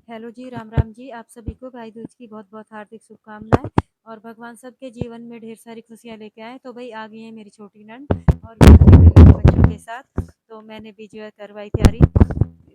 Hello जी, राम राम जी। आप सभी को भाई दूज की बहुत-बहुत हार्दिक शुभकामनाएँ और भगवान सबके जीवन में ढेर सारी खुशियाँ लेके आएँ। तो भई आ गई है मेरी छोटी नंद और घर पे मेरे बच्चों के साथ। तो मैंने भी जो है करवाई तैयारी,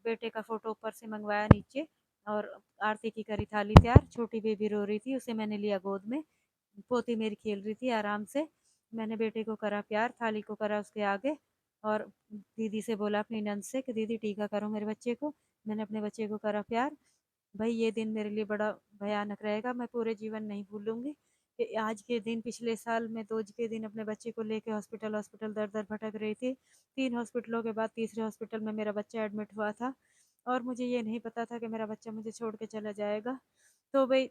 बेटे का फ़ोटो ऊपर से मंगवाया नीचे और आरती की करी थाली तैयार। छोटी बेबी रो रही थी, उसे मैंने लिया गोद में। पोती मेरी खेल रही थी आराम से। मैंने बेटे को करा प्यार, थाली को करा उसके आगे और दीदी से बोला अपनी नंद से कि दीदी टीका करो मेरे बच्चे को। मैंने अपने बच्चे को करा प्यार। भाई ये दिन मेरे लिए बड़ा भयानक रहेगा, मैं पूरे जीवन नहीं भूलूंगी कि आज के दिन पिछले साल मैं दूज के दिन अपने बच्चे को लेके हॉस्पिटल हॉस्पिटल दर दर भटक रही थी। 3 हॉस्पिटलों के बाद तीसरे हॉस्पिटल में मेरा बच्चा एडमिट हुआ था और मुझे ये नहीं पता था कि मेरा बच्चा मुझे छोड़ के चला जाएगा। तो भाई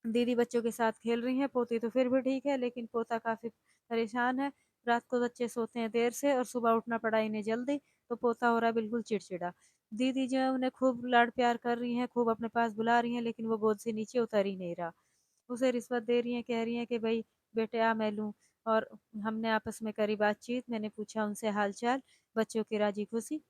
दीदी बच्चों के साथ खेल रही हैं, पोती तो फिर भी ठीक है लेकिन पोता काफ़ी परेशान है। रात को बच्चे सोते हैं देर से और सुबह उठना पड़ा इन्हें जल्दी, तो पोता हो रहा है बिल्कुल चिड़चिड़ा। दीदी जो है उन्हें खूब लाड प्यार कर रही हैं, खूब अपने पास बुला रही हैं लेकिन वो गोद से नीचे उतर ही नहीं रहा। उसे रिश्वत दे रही हैं, कह रही हैं कि भई बेटे आ मैं लूँ। और हमने आपस में करी बातचीत, मैंने पूछा उनसे हाल-चाल, बच्चों की राज़ी-खुशी।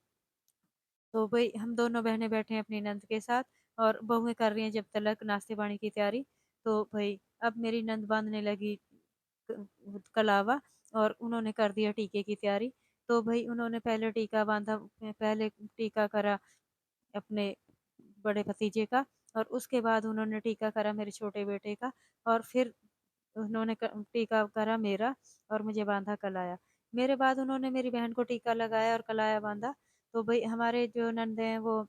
तो भई हम दोनों बहनें बैठे हैं अपनी नंद के साथ और बहुएँ कर रही हैं जब तलक नाश्ते-पानी की तैयारी। तो भई अब मेरी नंद बाँधने लगी कलावा और उन्होंने कर दिया टीके की तैयारी। तो भई उन्होंने पहले टीका बाँधा, पहले टीका करा अपने बड़े भतीजे का और उसके बाद उन्होंने टीका करा मेरे छोटे बेटे का और फिर उन्होंने टीका करा मेरा और मुझे बांधा कलाया। मेरे बाद उन्होंने मेरी बहन को टीका लगाया और कलाया बांधा। तो भाई हमारे जो नंदे हैं वो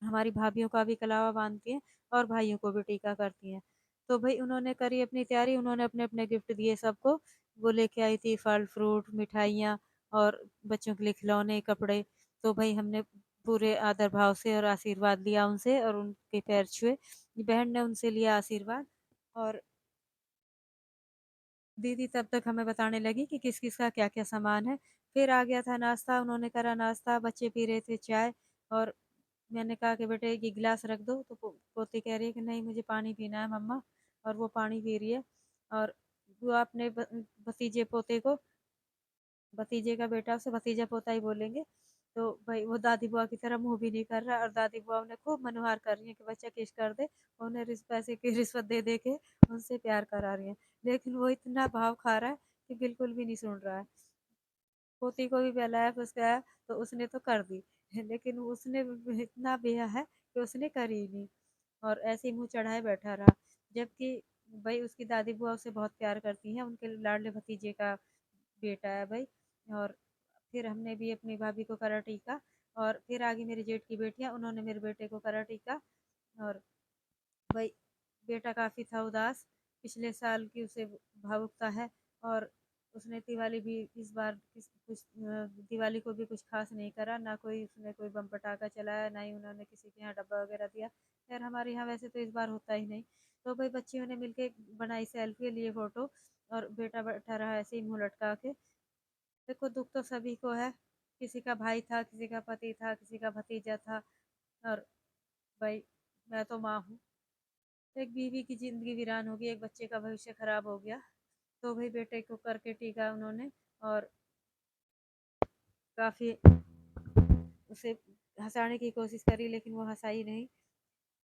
हमारी भाभीयों का भी कलावा बांधती हैं और भाइयों को भी टीका करती हैं। तो भाई उन्होंने करी अपनी तैयारी, उन्होंने अपने-अपने गिफ्ट दिए सबको। वो लेके आई थी फल, फ्रूट, मिठाइयाँ और बच्चों के लिए खिलौने, कपड़े। तो भाई हमने पूरे आदर भाव से और आशीर्वाद लिया उनसे और उनके पैर छुए। बहन ने उनसे लिया आशीर्वाद और दीदी तब तक हमें बताने लगी कि किस-किस का क्या-क्या सामान है। फिर आ गया था नाश्ता, उन्होंने करा नाश्ता, बच्चे पी रहे थे चाय और मैंने कहा कि बेटे ये गिलास रख दो, तो पोती कह रही है कि नहीं मुझे पानी पीना है मम्मा और वो पानी पी रही है। और वो अपने भतीजे पोते को, भतीजे का बेटा उसे भतीजा पोता ही बोलेंगे। तो भाई वो दादी बुआ की तरह मुँह भी नहीं कर रहा और दादी बुआ उन्हें खूब मनुहार कर रही हैं कि बच्चा किस कर दे। उन्हें पैसे की रिश्वत दे के उनसे प्यार करा रही हैं। लेकिन वो इतना भाव खा रहा है कि बिल्कुल भी नहीं सुन रहा है। पोती को भी बहलाया फुसलाया तो उसने तो कर दी, लेकिन उसने इतना बेहा है कि उसने करी ही नहीं और ऐसे ही मुँह चढ़ाए बैठा रहा। जबकि भई उसकी दादी बुआ उसे बहुत प्यार करती हैं, उनके लाडले भतीजे का बेटा है भई। और फिर हमने भी अपनी भाभी को करा टीका और फिर आ गई मेरी जेठ की बेटियाँ, उन्होंने मेरे बेटे को करा टीका और भई बेटा काफ़ी था उदास, पिछले साल की उसे भावुकता है और उसने दिवाली भी इस बार दिवाली को भी कुछ ख़ास नहीं करा, ना कोई उसने कोई बम पटाखा चलाया, ना ही उन्होंने किसी के यहाँ डब्बा वग़ैरह दिया। ख़ैर हमारे यहाँ वैसे तो इस बार होता ही नहीं। तो भई बच्चियों ने मिलके बनाई सेल्फ़ी, लिए फ़ोटो और बेटा बैठा रहा ऐसे ही मुँह लटका के। देखो दुःख तो सभी को है, किसी का भाई था, किसी का पति था, किसी का भतीजा था और भई मैं तो माँ हूँ। एक बीवी की ज़िंदगी वीरान हो गई, एक बच्चे का भविष्य खराब हो गया। तो भई बेटे को करके टीका उन्होंने और काफ़ी उसे हँसाने की कोशिश करी लेकिन वो हँसा ही नहीं।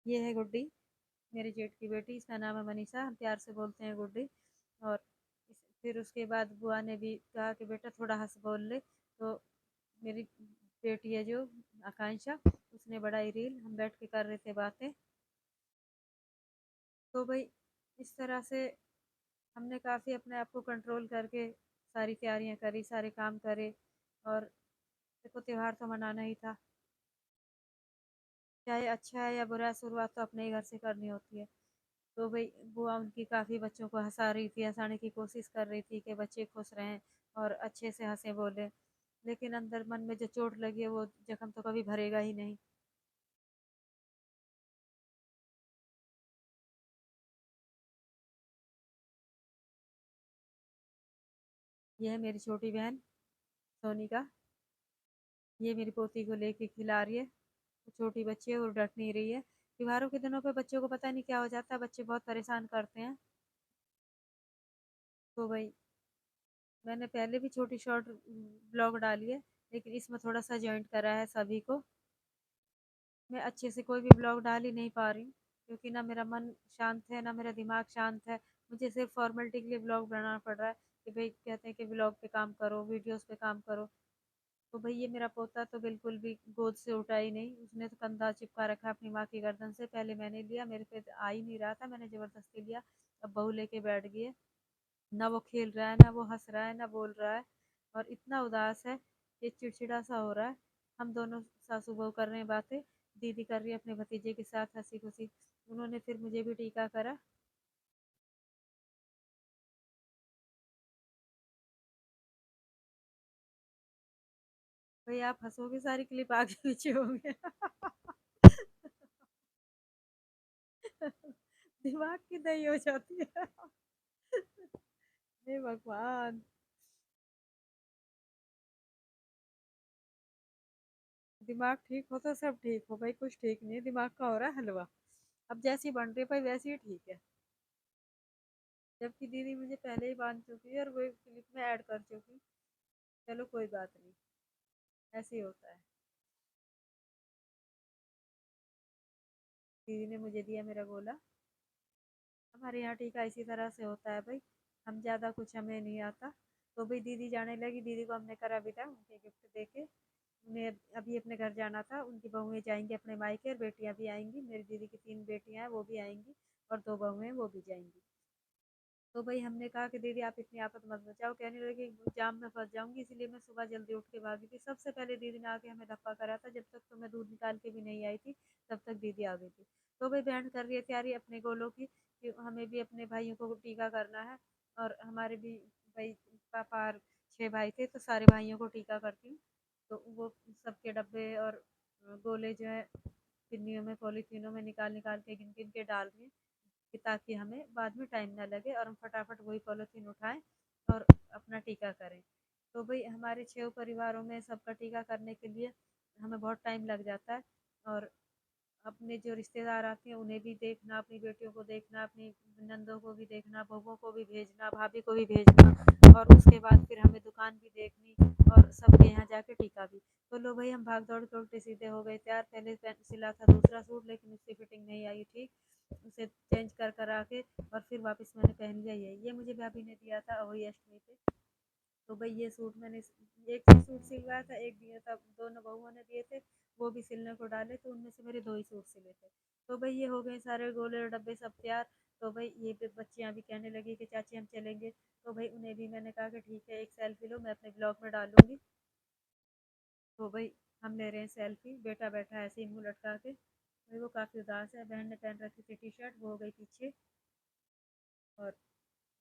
ये है गुड्डी, मेरे जेठ की बेटी, इसका नाम है मनीषा, हम प्यार से बोलते हैं गुड्डी। और फिर उसके बाद बुआ ने भी कहा कि बेटा थोड़ा हँस बोल ले, तो मेरी बेटी है जो आकांक्षा, उसने बढ़ाई रील, हम बैठ के कर रहे थे बातें। तो भई इस तरह से हमने काफ़ी अपने आप को कंट्रोल करके सारी तैयारियां करी, सारे काम करे और देखो त्योहार तो मनाना ही था। चाहे अच्छा है या बुरा है, शुरुआत तो अपने ही घर से करनी होती है। तो भई बुआ उनकी काफ़ी बच्चों को हँसा रही थी, हँसाने की कोशिश कर रही थी कि बच्चे खुश रहें और अच्छे से हँसे बोलें। लेकिन अंदर मन में जो चोट लगी है वो ज़ख्म तो कभी भरेगा ही नहीं। ये है मेरी छोटी बहन सोनिका, ये मेरी पोती को लेके खिला रही है। छोटी बच्ची है, वो डट नहीं रही है। त्योहारों के दिनों पे बच्चों को पता नहीं क्या हो जाता है, बच्चे बहुत परेशान करते हैं। तो वही मैंने पहले भी छोटी शॉर्ट ब्लॉग डाली है, लेकिन इसमें थोड़ा सा जॉइंट करा है सभी को। मैं अच्छे से कोई भी ब्लॉग डाल ही नहीं पा रही हूँ, क्योंकि ना मेरा मन शांत है, ना मेरा दिमाग शांत है। मुझे सिर्फ फॉर्मेलिटी के लिए ब्लॉग बनाना पड़ रहा है कि भाई कहते हैं कि ब्लॉग पे काम करो, वीडियोस पे काम करो। तो भाई ये मेरा पोता तो बिल्कुल भी गोद से उठा ही नहीं, उसने तो कंधा चिपका रखा अपनी माँ की गर्दन से। पहले मैंने लिया, मेरे पे आ ही नहीं रहा था, मैंने ज़बरदस्ती लिया। अब बहू लेके बैठ गई है। ना वो खेल रहा है, ना वो हंस रहा है, ना बोल रहा है, और इतना उदास है कि चिड़चिड़ा सा हो रहा है। हम दोनों सासू बहू कर रहे हैं बातें, दीदी कर रही है अपने भतीजे के साथ हंसी खुशी। उन्होंने फिर मुझे भी टीका करा। भाई आप हंसोगे, सारी क्लिप आगे पीछे होंगे। दिमाग की दही हो जाती है। हे भगवान। दिमाग ठीक हो तो सब ठीक हो भाई, कुछ ठीक नहीं है, दिमाग का हो रहा है हलवा। अब जैसी बन रही है भाई वैसी ही ठीक है। जबकि दीदी मुझे पहले ही बांध चुकी है और वो क्लिप में ऐड कर चुकी। चलो कोई बात नहीं, ऐसे ही होता है। दीदी ने मुझे दिया मेरा गोला। हमारे यहाँ टीका इसी तरह से होता है भाई। हम ज़्यादा कुछ हमें नहीं आता। तो भाई दीदी जाने लगी, दीदी को हमने करा विदा उनके गिफ्ट दे के। उन्हें अभी अपने घर जाना था, उनकी बहुएं जाएंगी अपने मायके और बेटियां भी आएंगी। मेरी दीदी की 3 बेटियां हैं, वो भी आएंगी, और 2 बहुएं वो भी जाएंगी। तो भाई हमने कहा कि दीदी आप इतनी आफत मत मचाओ। कहने लगी जाम में फंस जाऊंगी, इसलिए मैं सुबह जल्दी उठ के भागी थी। सबसे पहले दीदी ने आके हमें धप्पा करा था, जब तक तो मैं दूध निकाल के भी नहीं आई थी, तब तक दीदी आ गई थी। तो भाई बहन कर रही है तैयारी अपने गोलों की, कि हमें भी अपने भाइयों को टीका करना है। और हमारे भी भाई पापा और 6 भाई थे, तो सारे भाइयों को टीका करती हूँ। तो वो सबके डब्बे और गोले जो है पिन्नियों में, पॉलीथीनों में निकाल निकाल के गिन गिन के डाल रही हूँ, कि ताकि हमें बाद में टाइम ना लगे और हम फटाफट वही पॉलीथीन उठाएं और अपना टीका करें। तो भाई हमारे 6 परिवारों में सबका टीका करने के लिए हमें बहुत टाइम लग जाता है। और अपने जो रिश्तेदार आते हैं उन्हें भी देखना, अपनी बेटियों को देखना, अपनी नंदों को भी देखना, बहुओं को भी भेजना, भाभी को भी भेजना, और उसके बाद फिर हमें दुकान भी देखनी, और सबके यहाँ जाके टीका भी। तो लो भाई हम भाग दौड़ के उल्टे सीधे हो गए तैयार। पहले सिला था दूसरा सूट, लेकिन उसकी फिटिंग नहीं आई ठीक, उसे चेंज कर कर आके और फिर वापस मैंने पहन लिया। ये मुझे भाभी ने दिया था वही अष्टमी पे। तो भाई ये सूट मैंने एक ही सूट सिलवाया था, एक दिया था, दोनों बहुओं ने दिए थे, वो भी सिलने को डाले, तो उनमें से मेरे 2 ही सूट सिले थे। तो भाई ये हो गए सारे गोले और डब्बे सब तैयार। तो भाई ये बच्चियां भी कहने लगी कि चाची हम चलेंगे। तो भाई उन्हें भी मैंने कहा कि ठीक है, एक सेल्फी लो, मैं अपने ब्लॉग में डालूंगी। तो भाई हम ले रहे हैं सेल्फी, बेटा बैठा है ऐसे ही मुंह लटका के। भाई वो काफ़ी उदास है, बहन ने पहन रखी थी टी शर्ट, वो हो गई पीछे। और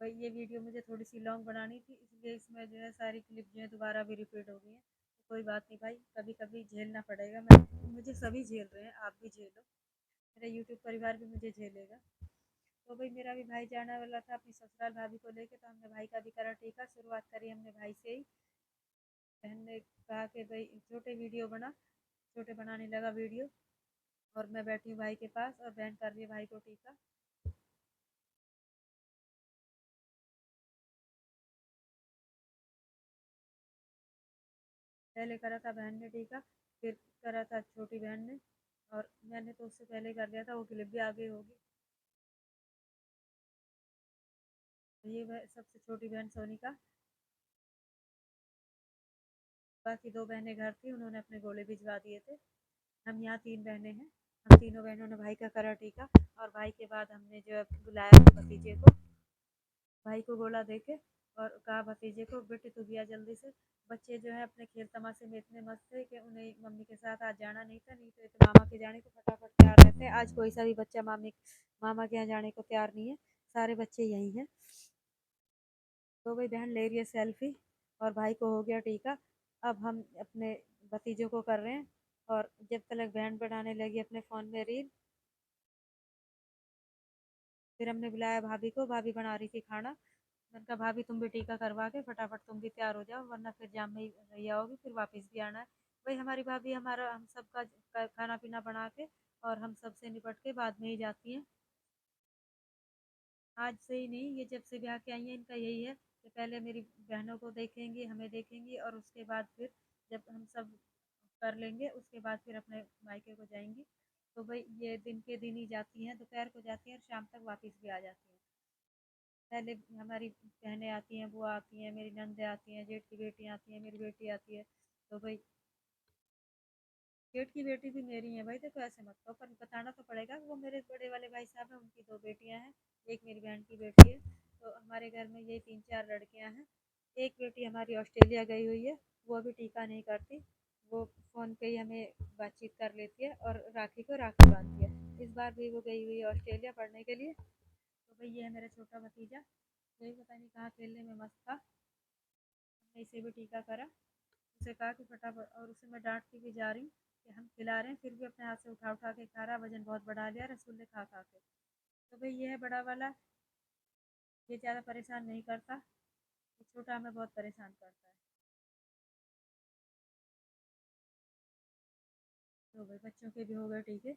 भाई ये वीडियो मुझे थोड़ी सी लॉन्ग बनानी थी, इसलिए इसमें जो है सारी क्लिप जो है दोबारा भी रिपीट हो गई है। तो कोई बात नहीं भाई, कभी कभी झेलना पड़ेगा। मैं मुझे सभी झेल रहे हैं, आप भी झेलो, मेरा यूट्यूब परिवार भी मुझे झेलेगा। तो भाई मेरा भी भाई जाने वाला था अपनी ससुराल भाभी को लेके, तो हमने भाई का भी करा टीका। शुरुआत करी हमने भाई से ही। बहन ने कहा कि भाई छोटे वीडियो बना, छोटे बनाने लगा वीडियो। और मैं बैठी हूँ भाई के पास, और बहन कर रही है भाई को टीका। पहले करा था बहन ने टीका, फिर करा था छोटी बहन ने, और मैंने तो उससे पहले कर दिया था, वो क्लिप भी आगे होगी। तो ये सबसे छोटी बहन सोनिका। बाकी 2 बहनें घर थी, उन्होंने अपने गोले भिजवा दिए थे। हम यहाँ 3 बहनें हैं। हम तीनों बहनों ने भाई का करा टीका। और भाई के बाद हमने जो है बुलाया भतीजे को, भाई को गोला दे के, और कहा भतीजे को बेटे तू भी आ जल्दी से। बच्चे जो है अपने खेल तमाशे में इतने मस्त थे कि उन्हें मम्मी के साथ आज जाना नहीं था, नहीं तो एक मामा के जाने को फटाफट तैयार रहते हैं। आज कोई सा भी बच्चा मामा के यहाँ जाने को तैयार नहीं है, सारे बच्चे यही हैं। तो भाई बहन ले रही है सेल्फी, और भाई को हो गया टीका। अब हम अपने भतीजों को कर रहे हैं। और जब तक बहन बनाने लगी अपने फ़ोन में रील, फिर हमने बुलाया भाभी को, भाभी बना रही थी खाना। मैंने कहा भाभी तुम भी टीका करवा के फटाफट तुम भी तैयार हो जाओ, वरना फिर जाम में ही रही आओगी, फिर वापस भी आना है। भाई हमारी भाभी हमारा हम सबका खाना पीना बना के और हम सबसे निपट के बाद में ही जाती हैं। आज से ही नहीं, ये जब से ब्याह के आई हैं इनका यही है कि पहले मेरी बहनों को देखेंगी, हमें देखेंगी, और उसके बाद फिर जब हम सब कर लेंगे उसके बाद फिर अपने मायके को जाएंगी। तो भाई ये दिन के दिन ही जाती हैं, दोपहर को जाती हैं और शाम तक वापस भी आ जाती हैं। पहले हमारी बहनें आती हैं, बुआ आती हैं, मेरी नंदें आती हैं, जेठ की बेटी आती हैं, मेरी बेटी आती है। तो भाई जेठ की बेटी भी मेरी है भाई, देखो ऐसे मत कहो, पर बताना तो पड़ेगा। वो मेरे बड़े वाले भाई साहब हैं, उनकी दो बेटियां हैं, एक मेरी बहन की बेटी है। तो हमारे घर में ये तीन चार लड़कियां हैं। एक बेटी हमारी ऑस्ट्रेलिया गई हुई है, वो अभी टीका नहीं करती, वो फ़ोन पे ही हमें बातचीत कर लेती है और राखी को राखी बांधती है। इस बार भी वो गई हुई है ऑस्ट्रेलिया पढ़ने के लिए। तो भाई ये है मेरा छोटा भतीजा, यही पता नहीं कहाँ खेलने में मस्त था। हमने इसे भी टीका करा, उसे कहा कि फटाफट, और उसे मैं डांटती भी जा रही हूँ कि हम खिला रहे हैं फिर भी अपने हाथ से उठा उठा के खा रहा, वजन बहुत बढ़ा लिया रसगुल्ले खा खा के। तो भाई ये है बड़ा वाला, ये ज़्यादा परेशान नहीं करता, ये छोटा हमें बहुत परेशान करता है। तो भाई बच्चों के भी हो गए टीके।